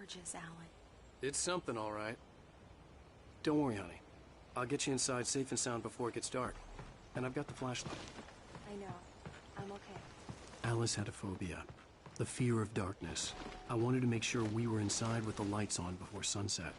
gorgeous, Alan. It's something, all right. Don't worry, honey. I'll get you inside safe and sound before it gets dark. And I've got the flashlight. I know. I'm okay. Alice had a phobia. The fear of darkness. I wanted to make sure we were inside with the lights on before sunset.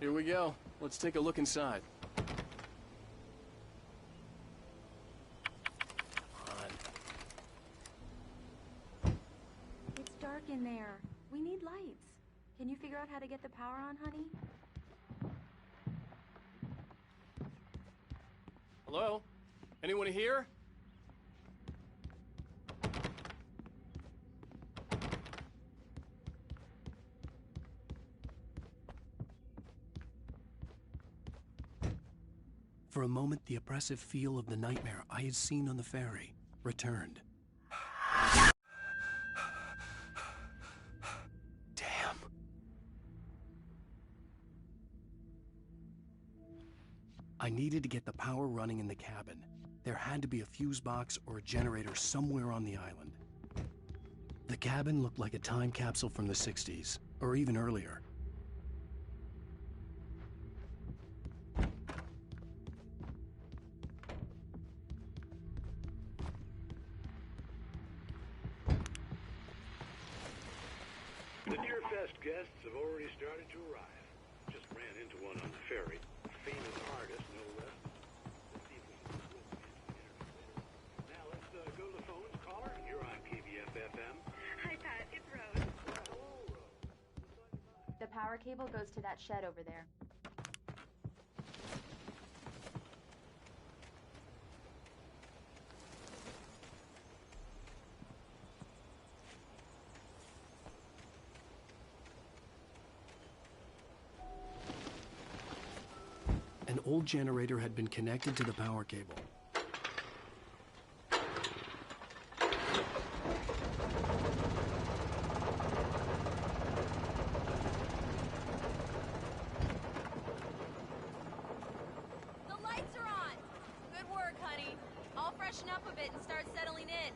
Here we go. Let's take a look inside. Come on. It's dark in there. We need lights. Can you figure out how to get the power on, honey? Hello? Anyone here? For a moment, the oppressive feel of the nightmare I had seen on the ferry returned. Damn. I needed to get the power running in the cabin. There had to be a fuse box or a generator somewhere on the island. The cabin looked like a time capsule from the 60s, or even earlier. The Deer Fest guests have already started to arrive. Just ran into one on the ferry. A famous artist, no less. Let's see if we can swim into the internet later. Now let's go to the phones. Caller, you're on KBF-FM. Hi, Pat. It's Rose. Hello, Rose. The power cable goes to that shed over there. An old generator had been connected to the power cable. The lights are on! Good work, honey. I'll freshen up a bit and start settling in.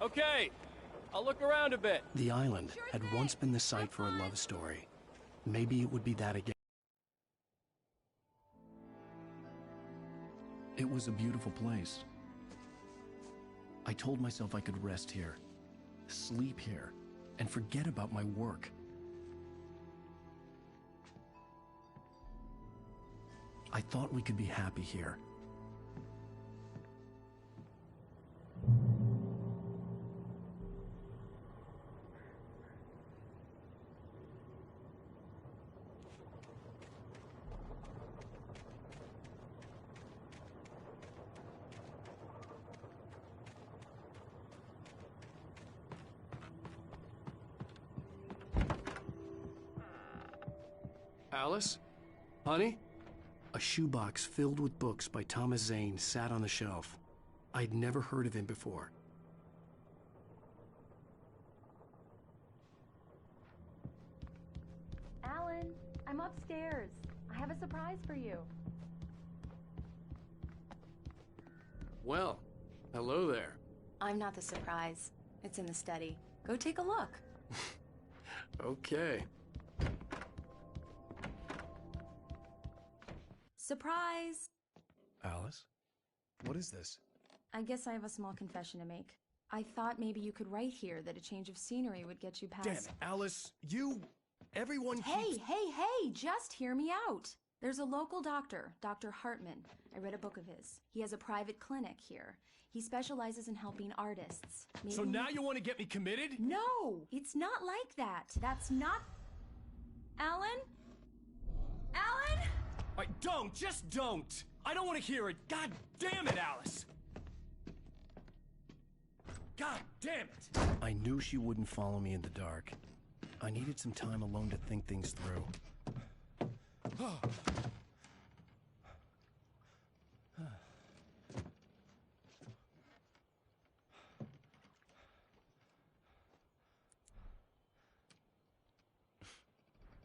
Okay, I'll look around a bit. The island Sure had thing. once been the site Have for a fun. love story. Maybe it would be that again. It was a beautiful place. I told myself I could rest here, sleep here, and forget about my work. I thought we could be happy here. Alice? Honey? A shoebox filled with books by Thomas Zane sat on the shelf. I'd never heard of him before. Alan, I'm upstairs. I have a surprise for you. Well, hello there. I'm not the surprise. It's in the study. Go take a look. Okay. Surprise! Alice? What is this? I guess I have a small confession to make. I thought maybe you could write here that a change of scenery would get you past... Damn it, Alice, everyone keeps... Hey, just hear me out. There's a local doctor, Dr. Hartman. I read a book of his. He has a private clinic here. He specializes in helping artists. Maybe... So now you want to get me committed? No, it's not like that. That's not... Alan? Alan? Just don't! I don't want to hear it! God damn it, Alice! God damn it! I knew she wouldn't follow me in the dark. I needed some time alone to think things through.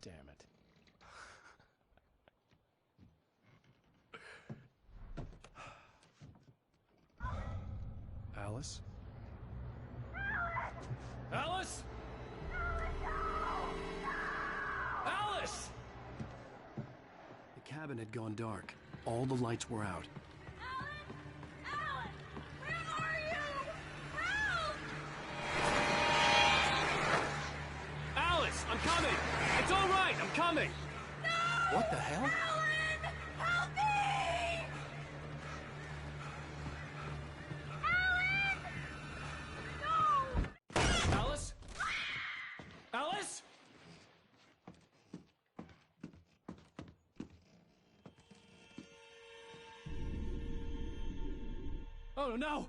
Damn it. Alice? Alice? Alice! The cabin had gone dark. All the lights were out. Alan! Where are you? Help! Alice, I'm coming! It's all right, I'm coming! No! What the hell? Alan! Help me! Alan! No! Alice? Alice? Oh no!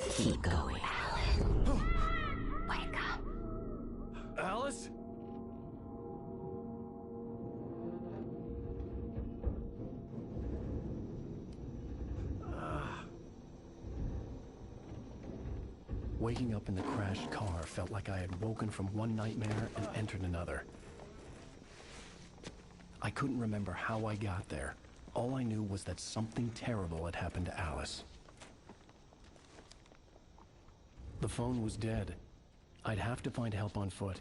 Keep going, Alan. Wake up. Alice? Waking up in the crashed car felt like I had woken from one nightmare and entered another. I couldn't remember how I got there. All I knew was that something terrible had happened to Alice. The phone was dead. I'd have to find help on foot.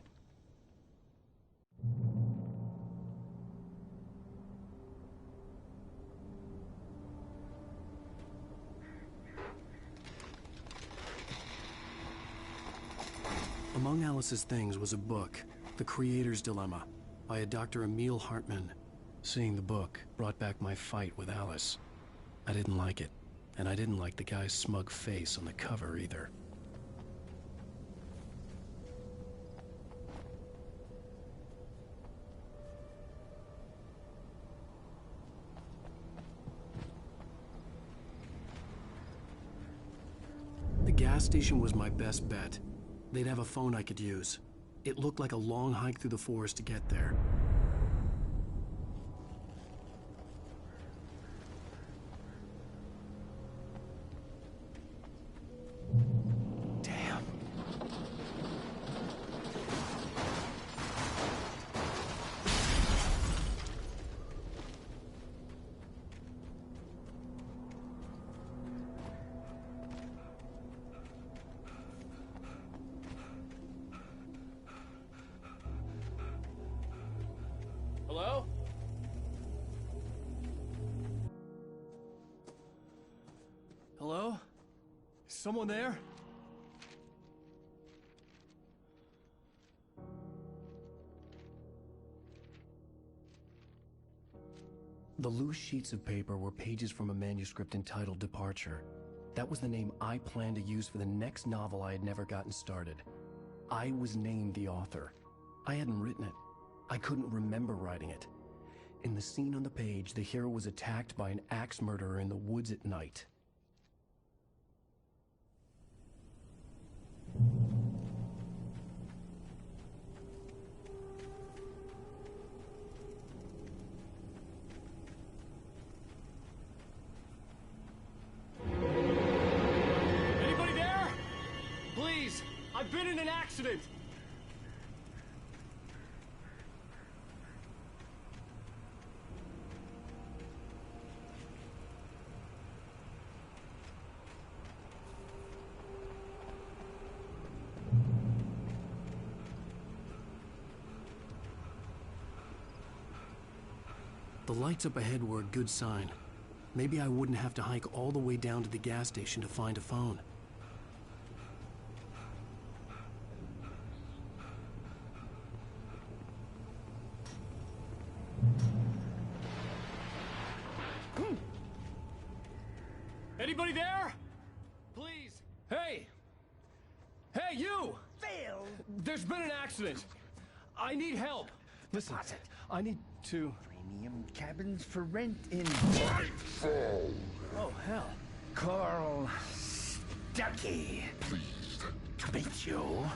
Among Alice's things was a book, The Creator's Dilemma, by a Dr. Emil Hartman. Seeing the book brought back my fight with Alice. I didn't like it, and I didn't like the guy's smug face on the cover either. The gas station was my best bet. They'd have a phone I could use. It looked like a long hike through the forest to get there. Damn. Hello? Hello? Is someone there? The loose sheets of paper were pages from a manuscript entitled Departure. That was the name I planned to use for the next novel I had never gotten started. I was named the author. I hadn't written it. I couldn't remember writing it. In the scene on the page, the hero was attacked by an axe murderer in the woods at night. I've been in an accident! The lights up ahead were a good sign. Maybe I wouldn't have to hike all the way down to the gas station to find a phone. Anybody there? Please. Hey! Hey, you! Phil! There's been an accident. I need help. Listen, Deposit. I need to... Premium cabins for rent in Oh, hell. Carl Stuckey. Pleased To meet you.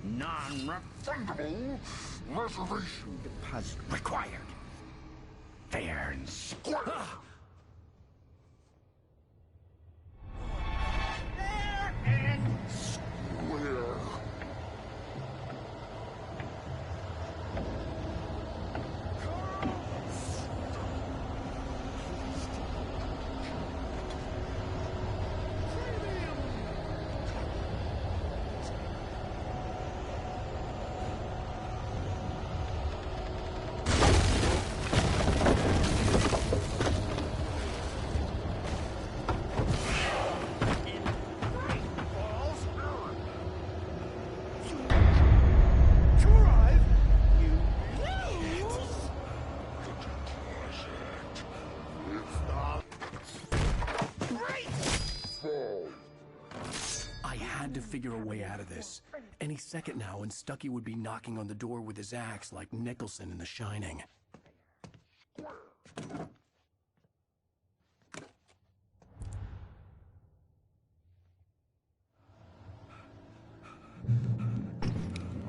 Non-refundable reservation deposit required. Fair and square. Fair and square. I had to figure a way out of this. Any second now, and Stuckey would be knocking on the door with his axe like Nicholson in The Shining.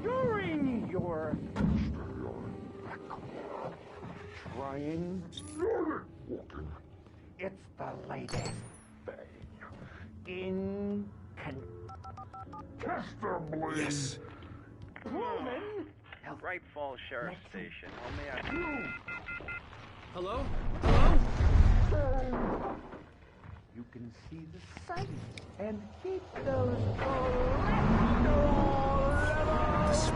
During your trying, it's the latest thing in contestably Yes. proven. Bright Falls Sheriff Station. How may I... Hello? Hello? You can see the sight and keep those cholesterol levels.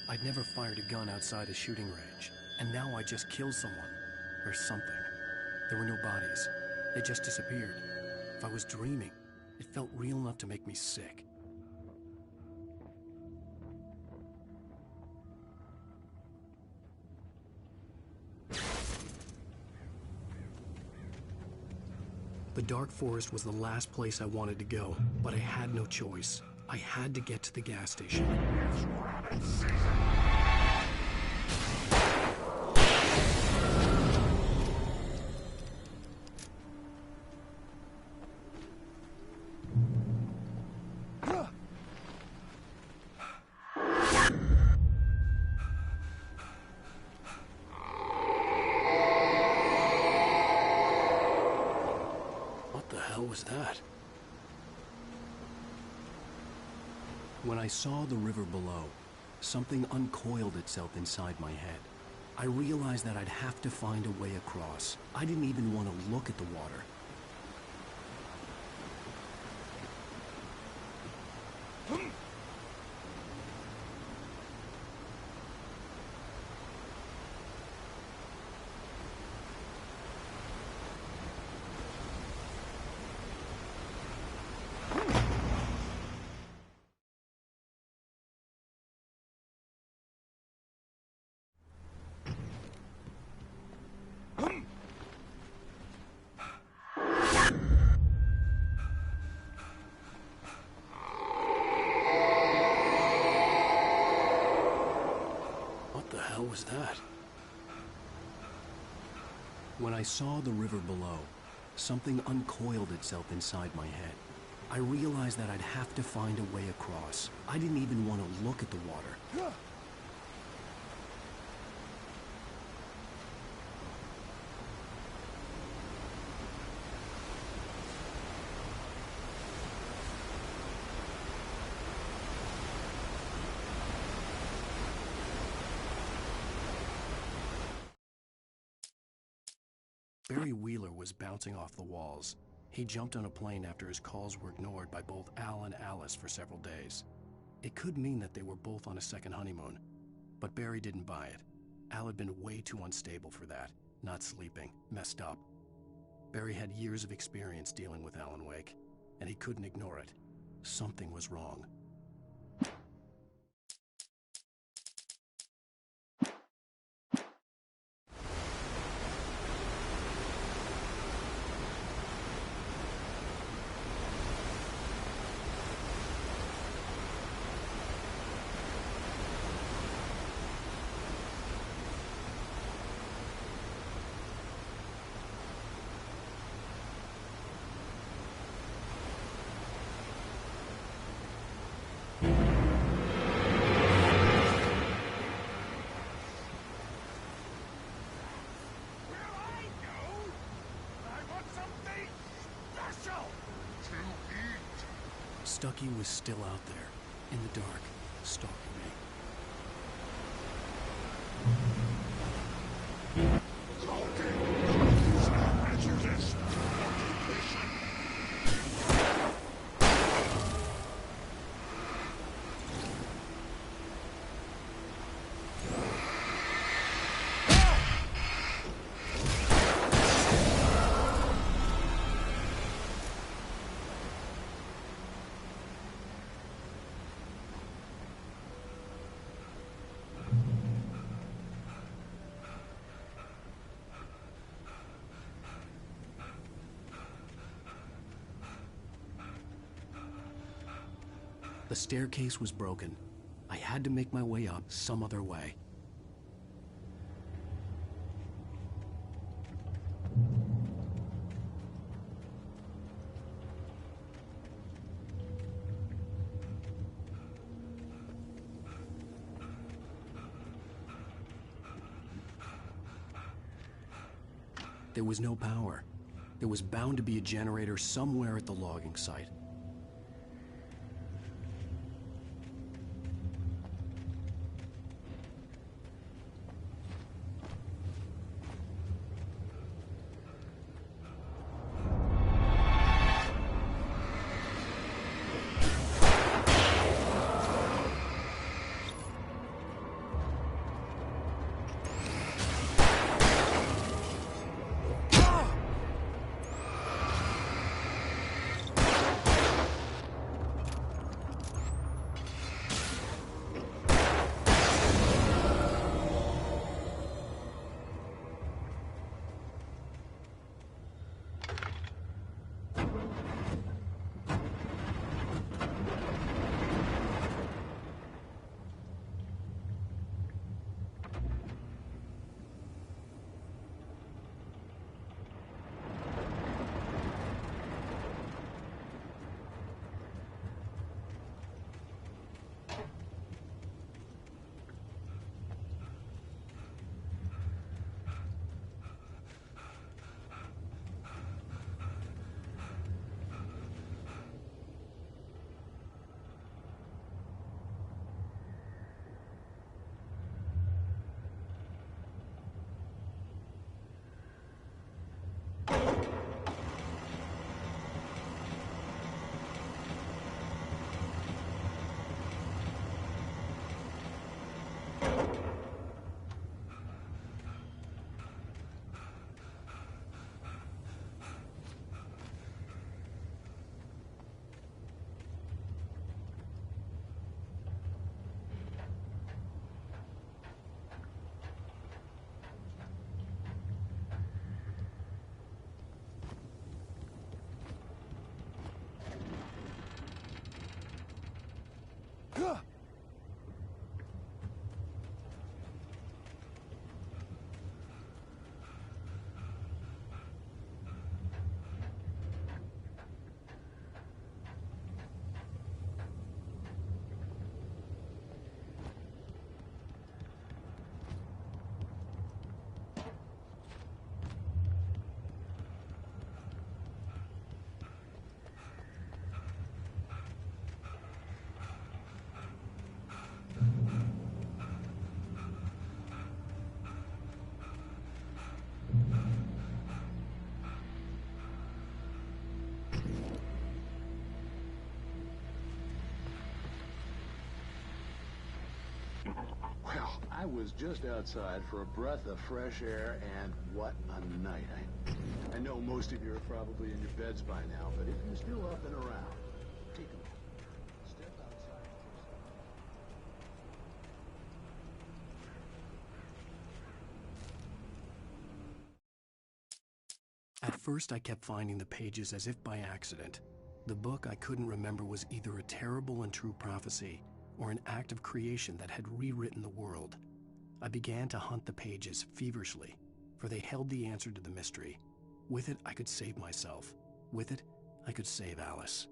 I'd never fired a gun outside a shooting range, and now I just killed someone. Or something. There were no bodies. They just disappeared. If I was dreaming, it felt real enough to make me sick. The dark forest was the last place I wanted to go, but I had no choice. I had to get to the gas station. What the hell was that? When I saw the river below, something uncoiled itself inside my head. I realized that I'd have to find a way across. I didn't even want to look at the water. was that? When I saw the river below, something uncoiled itself inside my head. I realized that I'd have to find a way across. I didn't even want to look at the water. Barry Wheeler was bouncing off the walls. He jumped on a plane after his calls were ignored by both Al and Alice for several days. It could mean that they were both on a second honeymoon, but Barry didn't buy it. Al had been way too unstable for that, not sleeping, messed up. Barry had years of experience dealing with Alan Wake, and he couldn't ignore it. Something was wrong. Stucky was still out there, in the dark, stalking me. The staircase was broken. I had to make my way up some other way. There was no power. There was bound to be a generator somewhere at the logging site. Well, I was just outside for a breath of fresh air, and what a night. I know most of you are probably in your beds by now, but if you're still up and around, take a look. Step outside. At first, I kept finding the pages as if by accident. The book I couldn't remember was either a terrible and true prophecy or an act of creation that had rewritten the world. I began to hunt the pages feverishly, for they held the answer to the mystery. With it, I could save myself. With it, I could save Alice.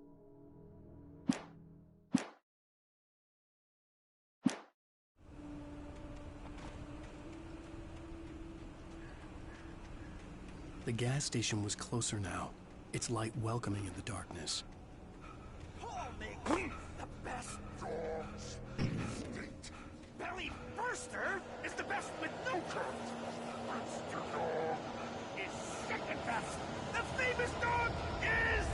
The gas station was closer now, its light welcoming in the darkness. Paul makes the best dogs in the state. Belly Burster is the best with no coat. Monster Dog is second best. The famous dog is...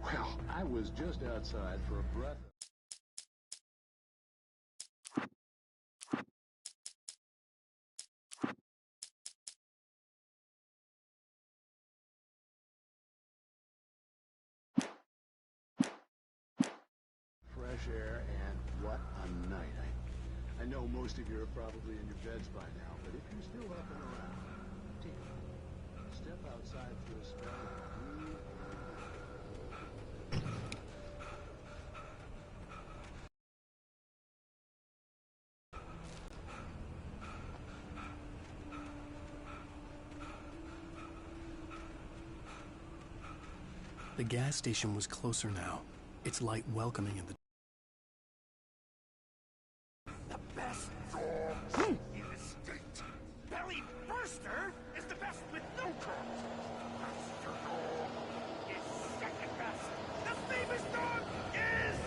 Well, I was just outside for a breath of... fresh air, and what a night. I know most of you are probably in your beds by now, but if you're still up and around, take a look. Step outside for a spell of blue. The gas station was closer now, its light welcoming in the... The best dogs in the state. Belly Burster is the best with no coat. Monster Dog is second best. The famous dog is...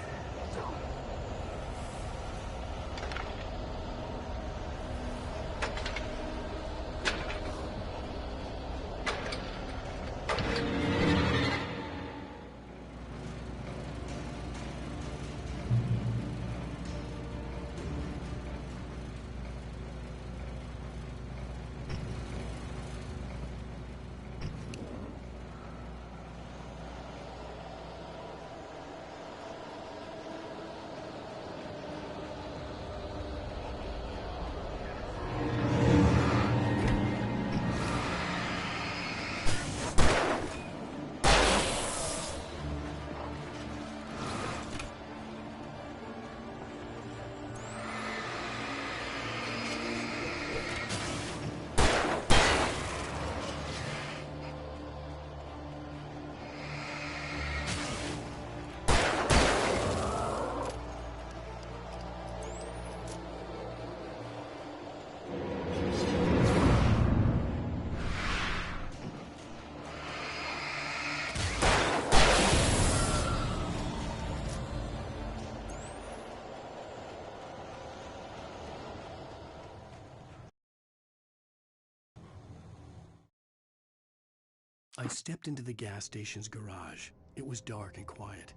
I stepped into the gas station's garage. It was dark and quiet.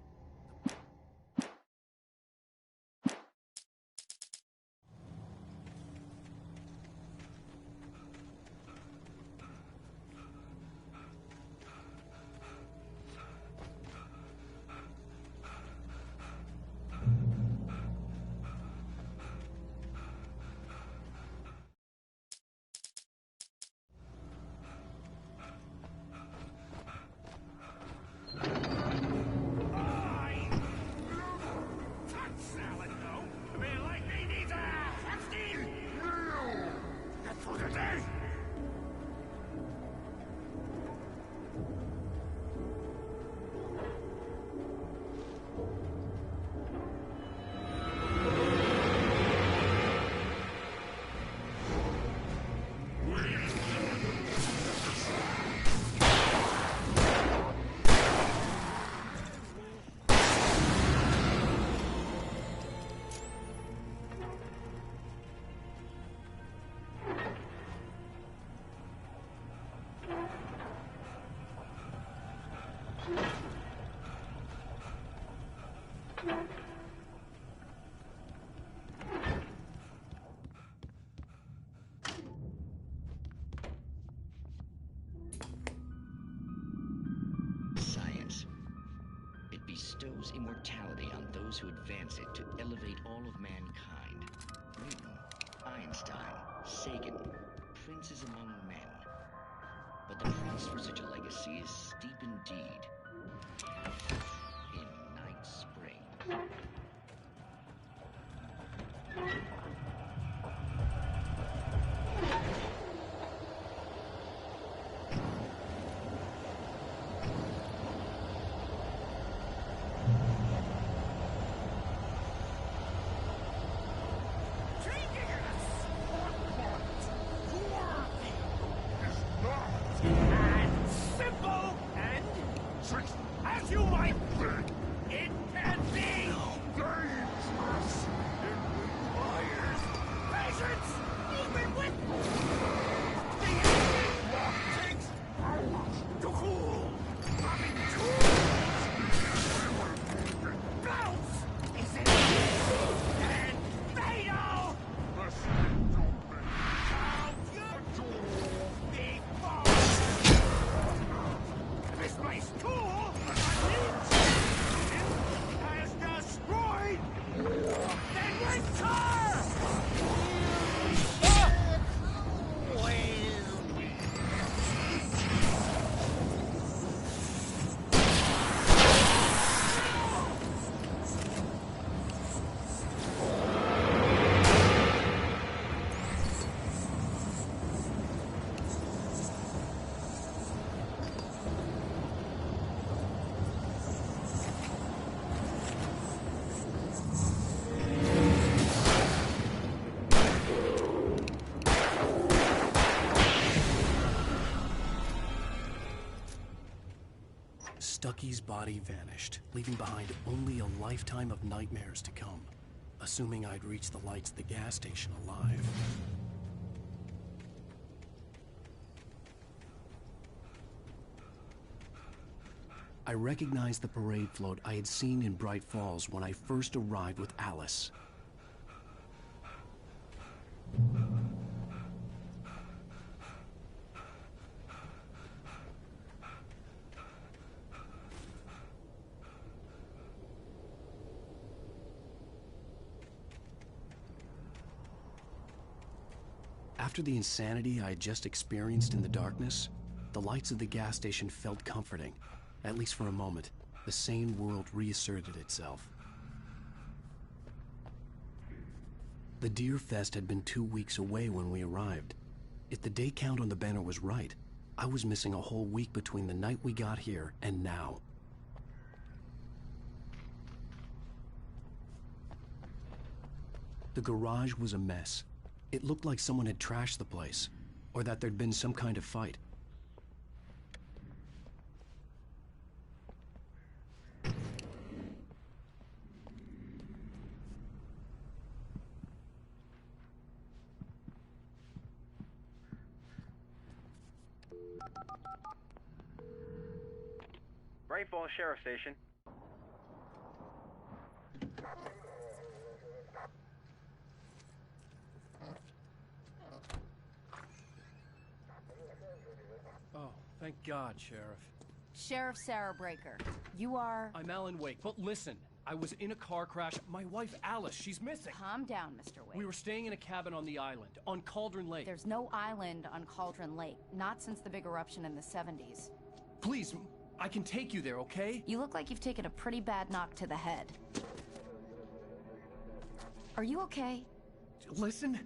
Science. It bestows immortality on those who advance it to elevate all of mankind. Newton, Einstein, Sagan, princes among men. But the price for such a legacy is steep indeed. In Night Spring. Simple and as you might think, it can be dangerous. It requires patience, even with the engine. What takes hours to cool? I mean, bounce is it and fatal. Listen to me. Count your big balls. This place cool, has destroyed the winter! Stucky's body vanished, leaving behind only a lifetime of nightmares to come, assuming I'd reach the lights at the gas station alive. I recognized the parade float I had seen in Bright Falls when I first arrived with Alice. After the insanity I had just experienced in the darkness, the lights of the gas station felt comforting. At least for a moment, the sane world reasserted itself. The Deer Fest had been 2 weeks away when we arrived. If the day count on the banner was right, I was missing a whole week between the night we got here and now. The garage was a mess. It looked like someone had trashed the place, or that there'd been some kind of fight. Bright Falls Sheriff Station. Oh, thank God, Sheriff. Sheriff Sarah Breaker. You are... I'm Alan Wake, but listen. I was in a car crash. My wife, Alice, she's missing. Calm down, Mr. Wake. We were staying in a cabin on the island, on Cauldron Lake. There's no island on Cauldron Lake. Not since the big eruption in the 70s. Please, I can take you there, okay? You look like you've taken a pretty bad knock to the head. Are you okay? Listen.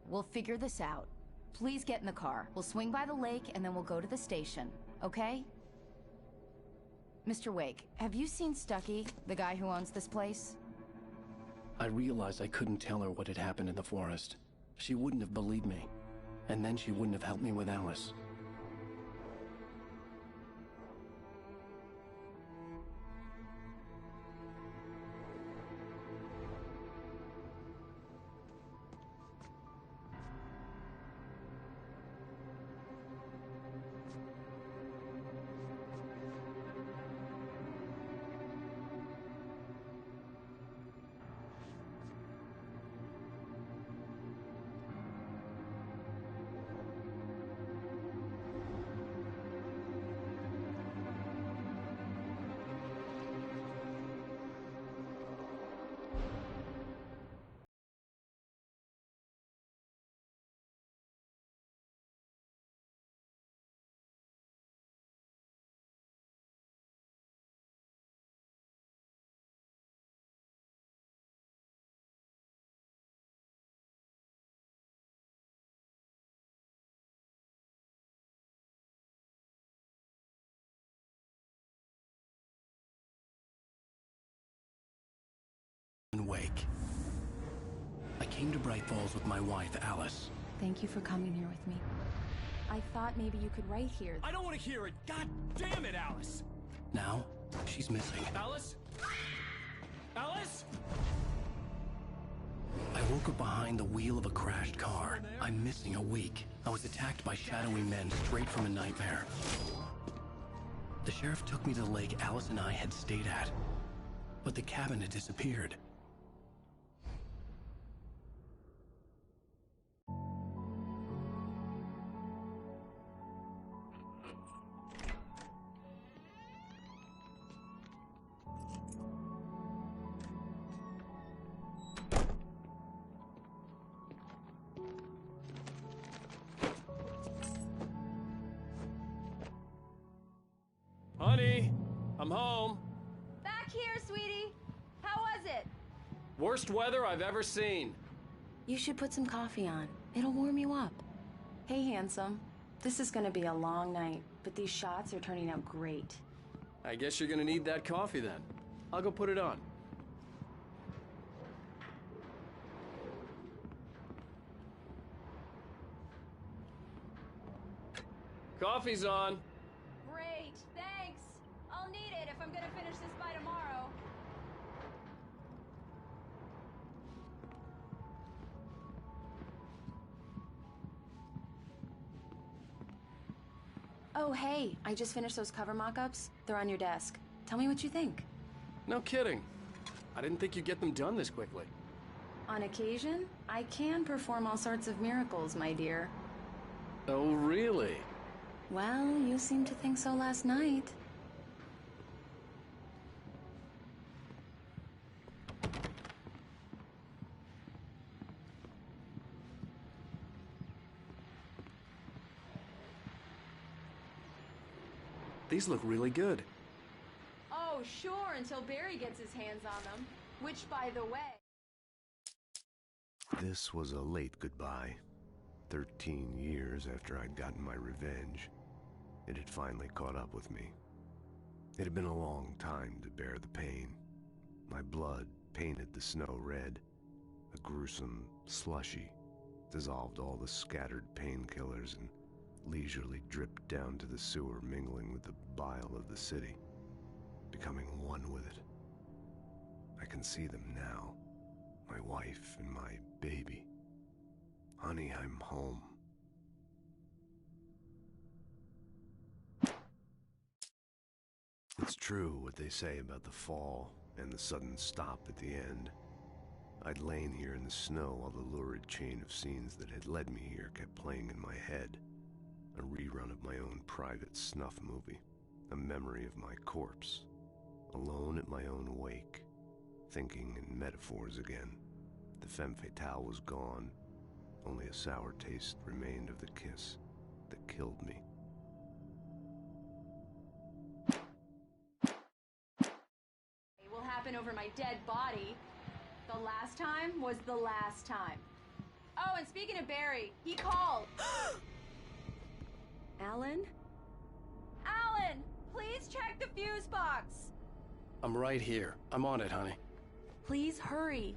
We'll figure this out. Please get in the car. We'll swing by the lake and then we'll go to the station, okay? Mr. Wake, have you seen Stucky, the guy who owns this place? I realized I couldn't tell her what had happened in the forest. She wouldn't have believed me. And then she wouldn't have helped me with Alice. Wake. I came to Bright Falls with my wife, Alice. Thank you for coming here with me. I thought maybe you could write here. I don't want to hear it. God damn it, Alice. Now, she's missing. Alice? Alice? I woke up behind the wheel of a crashed car. I'm missing a week. I was attacked by shadowy men straight from a nightmare. The sheriff took me to the lake Alice and I had stayed at. But the cabin had disappeared. Honey, I'm home. Back here, sweetie. How was it? Worst weather I've ever seen. You should put some coffee on. It'll warm you up. Hey, handsome. This is gonna be a long night, but these shots are turning out great. I guess you're gonna need that coffee then. I'll go put it on. Coffee's on. Great, thanks. I'll need it if I'm gonna finish this by tomorrow. Oh, hey, I just finished those cover mock-ups. They're on your desk. Tell me what you think. No kidding. I didn't think you'd get them done this quickly. On occasion, I can perform all sorts of miracles, my dear. Oh, really? Well, you seemed to think so last night. These look really good. Oh, sure, until Barry gets his hands on them. Which, by the way... This was a late goodbye. 13 years after I'd gotten my revenge, it had finally caught up with me. It had been a long time to bear the pain. My blood painted the snow red. A gruesome slushy dissolved all the scattered painkillers and leisurely dripped down to the sewer, mingling with the bile of the city, becoming one with it. I can see them now, my wife and my baby. Honey, I'm home. It's true what they say about the fall and the sudden stop at the end. I'd lain here in the snow while the lurid chain of scenes that had led me here kept playing in my head. A rerun of my own private snuff movie. A memory of my corpse. Alone at my own wake. Thinking in metaphors again. The femme fatale was gone. Only a sour taste remained of the kiss that killed me. It will happen over my dead body. The last time was the last time. Oh, and speaking of Barry, he called. Alan? Alan, please check the fuse box. I'm right here. I'm on it, honey. Please hurry.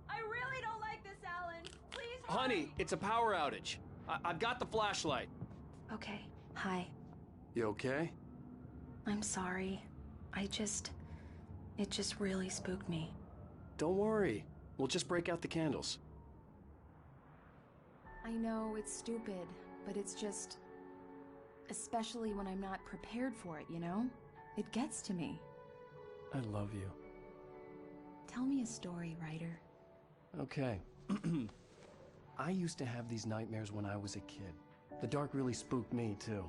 I really don't like this, Alan. Please hurry. Honey, it's a power outage. I've got the flashlight. Okay. Hi. You okay? I'm sorry. It just really spooked me. Don't worry. We'll just break out the candles. I know it's stupid, but it's just... especially when I'm not prepared for it, you know? It gets to me. I love you. Tell me a story, writer. Okay. I used to have these nightmares when I was a kid. The dark really spooked me, too.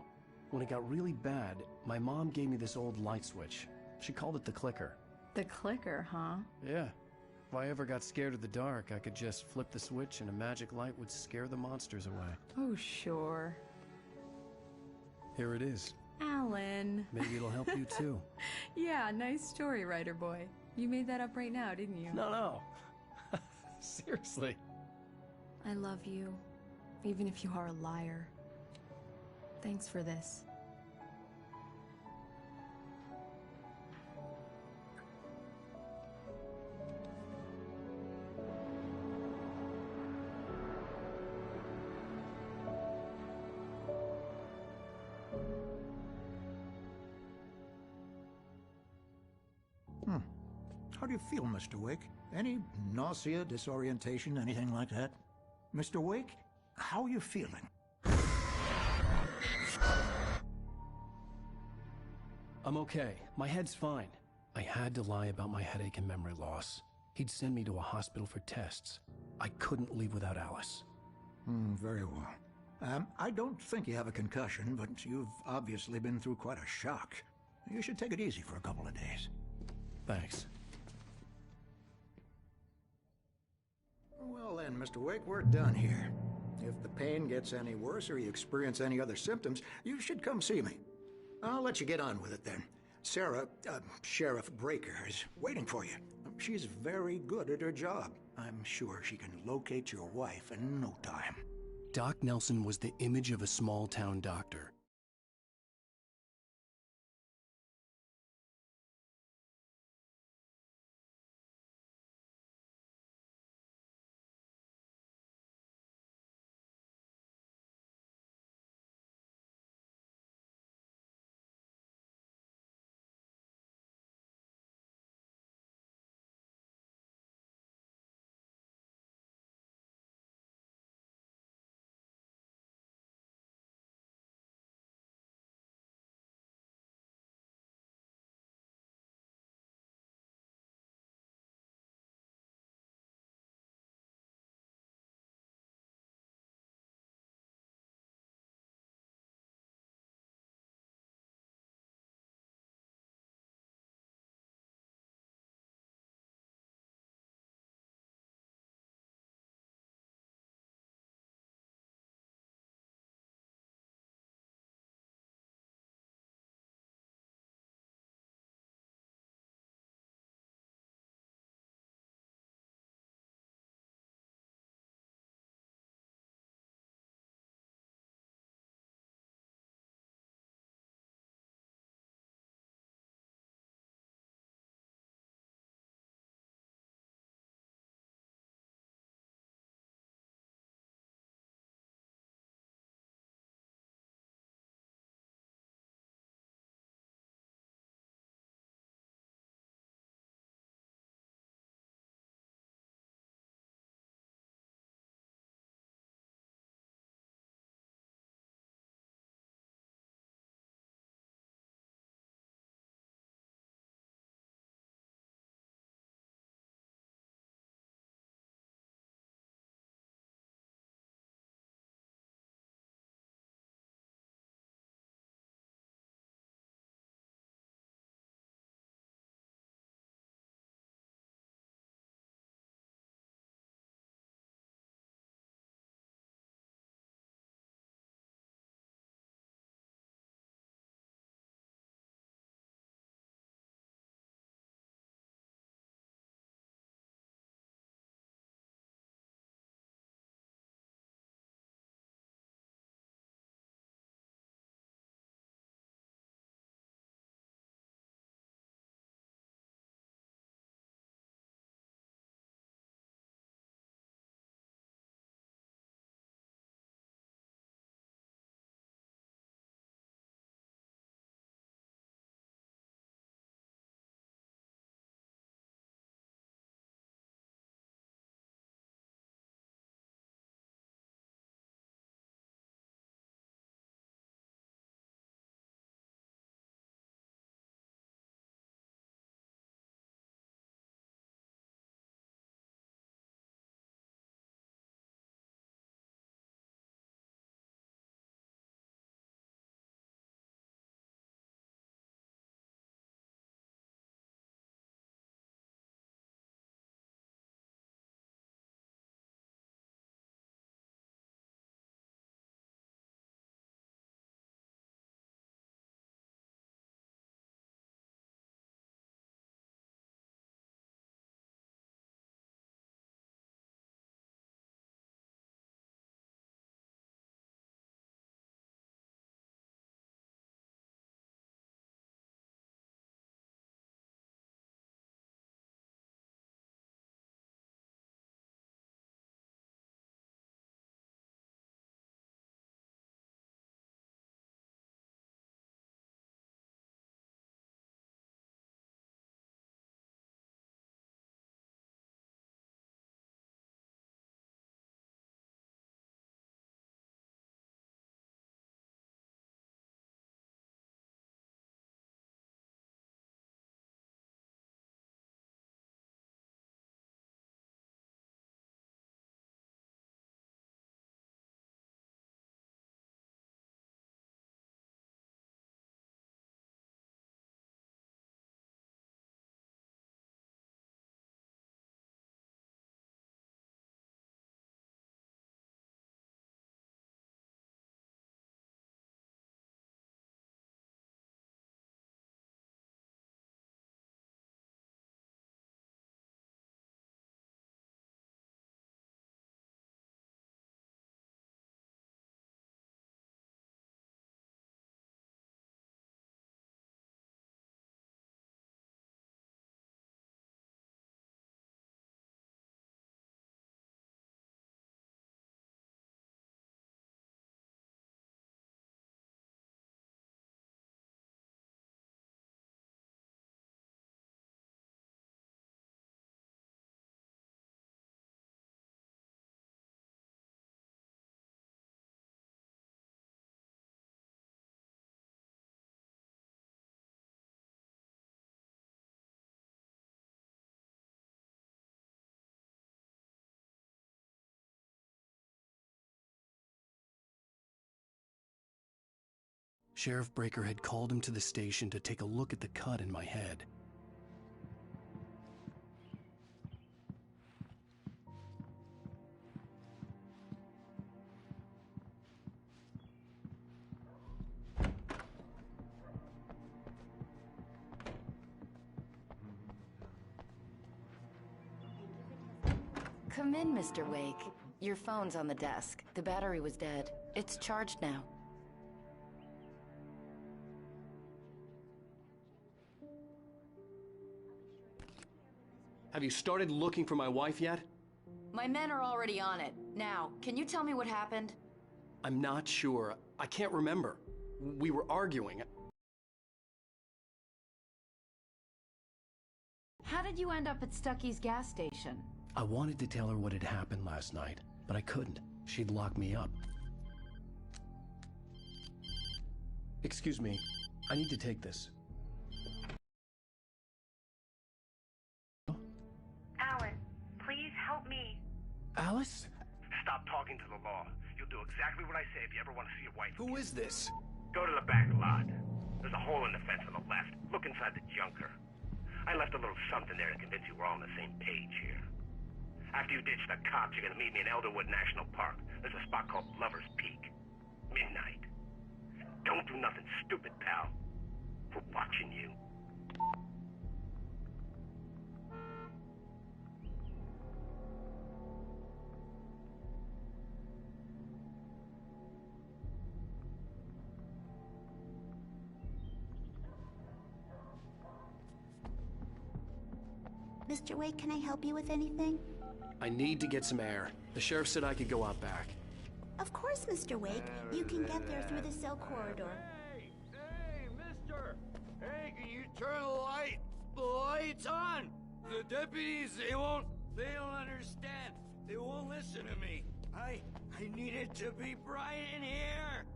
When it got really bad, my mom gave me this old light switch. She called it the clicker. The clicker, huh? Yeah. If I ever got scared of the dark, I could just flip the switch and a magic light would scare the monsters away. Oh, sure. Here it is. Alan. Maybe it'll help you, too. Yeah, nice story, writer boy. You made that up right now, didn't you? No. Seriously. I love you, even if you are a liar. Thanks for this. How do you feel, Mr. Wake? Any nausea, disorientation, anything like that? Mr. Wake, how are you feeling? I'm okay. My head's fine. I had to lie about my headache and memory loss. He'd send me to a hospital for tests. I couldn't leave without Alice. Very well. I don't think you have a concussion, but you've obviously been through quite a shock. You should take it easy for a couple of days. Thanks. Well then, Mr. Wake, we're done here. If the pain gets any worse or you experience any other symptoms, you should come see me. I'll let you get on with it then. Sarah, Sheriff Breaker, is waiting for you. She's very good at her job. I'm sure she can locate your wife in no time. Doc Nelson was the image of a small-town doctor. Sheriff Breaker had called him to the station to take a look at the cut in my head. Come in, Mr. Wake. Your phone's on the desk. The battery was dead. It's charged now. Have you started looking for my wife yet? My men are already on it. Now, can you tell me what happened? I'm not sure. I can't remember. We were arguing. How did you end up at Stucky's gas station? I wanted to tell her what had happened last night, but I couldn't. She'd lock me up. Excuse me. I need to take this. Alan, please help me. Alice? Stop talking to the law. You'll do exactly what I say if you ever want to see your wife. Who is this? Go to the back lot. There's a hole in the fence on the left. Look inside the junker. I left a little something there to convince you we're all on the same page here. After you ditch the cops, you're gonna meet me in Elderwood National Park. There's a spot called Lover's Peak. Midnight. Don't do nothing stupid, pal. We're watching you. Mr. Wake, can I help you with anything? I need to get some air. The sheriff said I could go out back. Of course, Mr. Wake. You can get there through the cell corridor. Hey, mister! Hey, can you turn the light? The light's on! The deputies, they don't understand. They won't listen to me. I need it to be bright in here!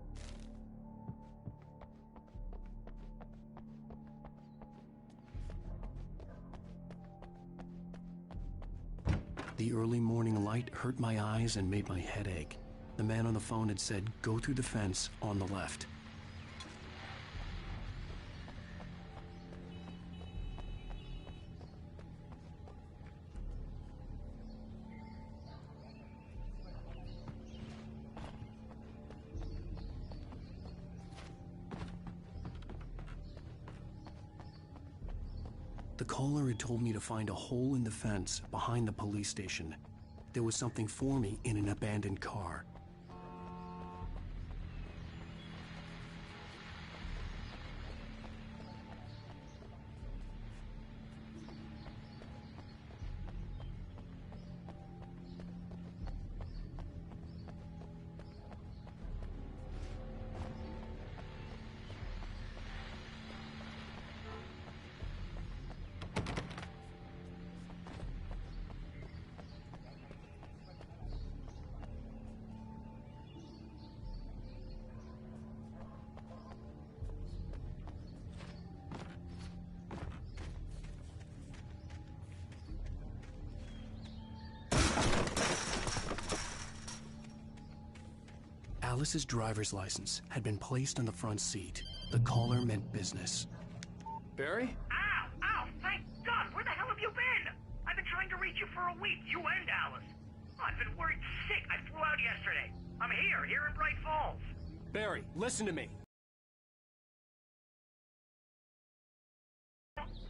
The early morning light hurt my eyes and made my head ache. The man on the phone had said, go through the fence on the left. The caller had told me to find a hole in the fence behind the police station. There was something for me in an abandoned car. Alice's driver's license had been placed on the front seat. The caller meant business. Barry? Ow! Ow! Thank God! Where the hell have you been? I've been trying to reach you for a week, you and Alice. I've been worried sick. I flew out yesterday. I'm here in Bright Falls. Barry, listen to me.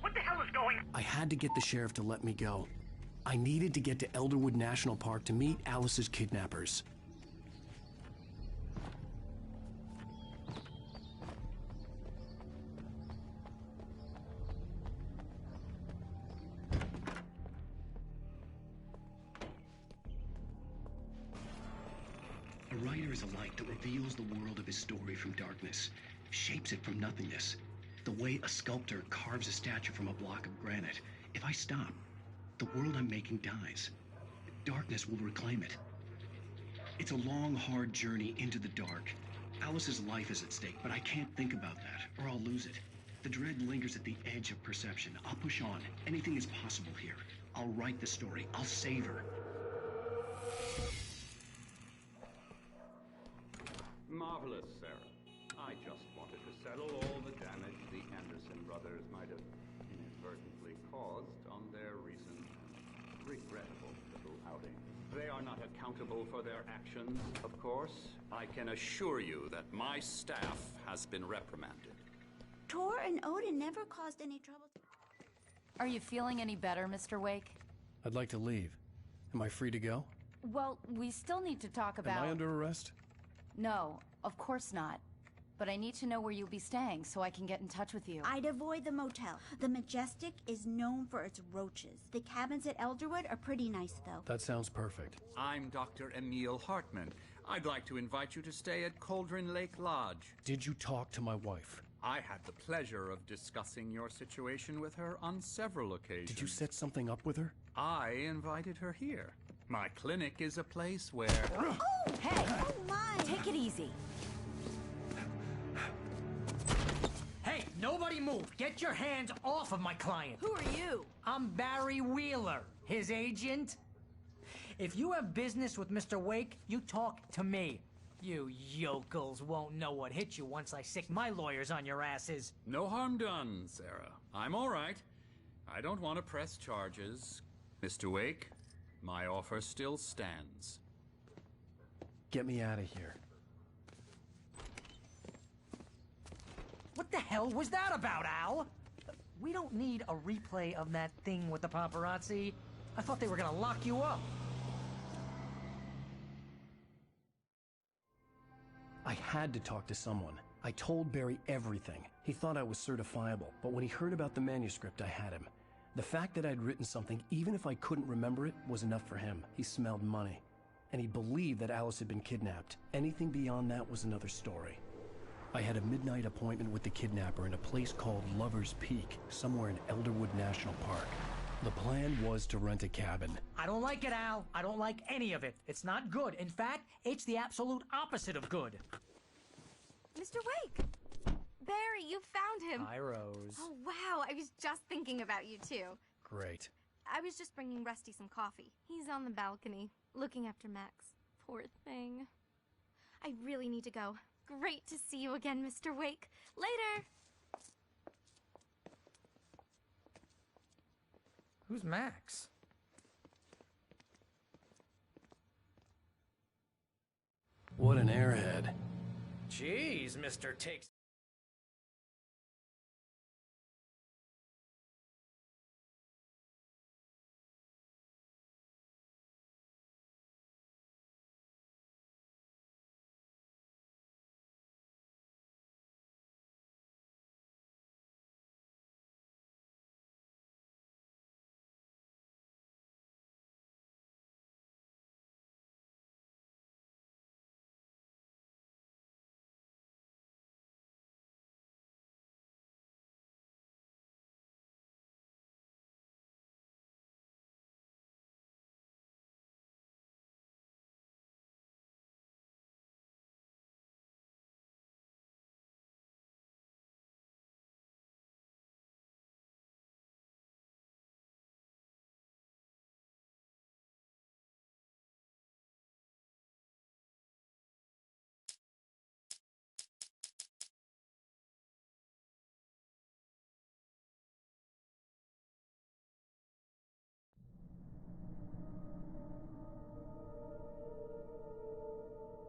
What the hell is going on? I had to get the sheriff to let me go. I needed to get to Elderwood National Park to meet Alice's kidnappers. A writer is a light that reveals the world of his story from darkness, shapes it from nothingness. The way a sculptor carves a statue from a block of granite. If I stop, the world I'm making dies. Darkness will reclaim it. It's a long, hard journey into the dark. Alice's life is at stake, but I can't think about that, or I'll lose it. The dread lingers at the edge of perception. I'll push on. Anything is possible here. I'll write the story. I'll save her. Marvelous, Sarah. I I just wanted to settle all the damage the Anderson brothers might have inadvertently caused on their recent and regrettable little outing. They are not accountable for their actions, of course. I can assure you that my staff has been reprimanded. Tor and Odin never caused any trouble. Are you feeling any better, Mr. Wake? I'd like to leave. Am I free to go? Well, we still need to talk about... Am I under arrest? No, of course not. But I need to know where you'll be staying so I can get in touch with you. I'd avoid the motel. The Majestic is known for its roaches. The cabins at Elderwood are pretty nice, though. That sounds perfect. I'm Dr. Emil Hartman. I'd like to invite you to stay at Cauldron Lake Lodge. Did you talk to my wife? I had the pleasure of discussing your situation with her on several occasions. Did you set something up with her? I invited her here. My clinic is a place where... Oh! Hey! Oh, my! Take it easy. Hey, nobody move! Get your hands off of my client! Who are you? I'm Barry Wheeler, his agent. If you have business with Mr. Wake, you talk to me. You yokels won't know what hit you once I sick my lawyers on your asses. No harm done, Sarah. I'm all right. I don't want to press charges. Mr. Wake, my offer still stands. Get me out of here. What the hell was that about, Al? We don't need a replay of that thing with the paparazzi. I thought they were gonna lock you up. I had to talk to someone. I told Barry everything. He thought I was certifiable, but when he heard about the manuscript, I had him. The fact that I'd written something, even if I couldn't remember it, was enough for him. He smelled money. And he believed that Alice had been kidnapped. Anything beyond that was another story. I had a midnight appointment with the kidnapper in a place called Lover's Peak, somewhere in Elderwood National Park. The plan was to rent a cabin. I don't like it, Al. I don't like any of it. It's not good. In fact, it's the absolute opposite of good. Mr. Wake! Barry, you found him! Hi, Rose. Oh, wow. I was just thinking about you, too. Great. I was just bringing Rusty some coffee. He's on the balcony, looking after Max. Poor thing. I really need to go. Great to see you again, Mr. Wake. Later! Who's Max? What an airhead. Jeez, Mr. Takes...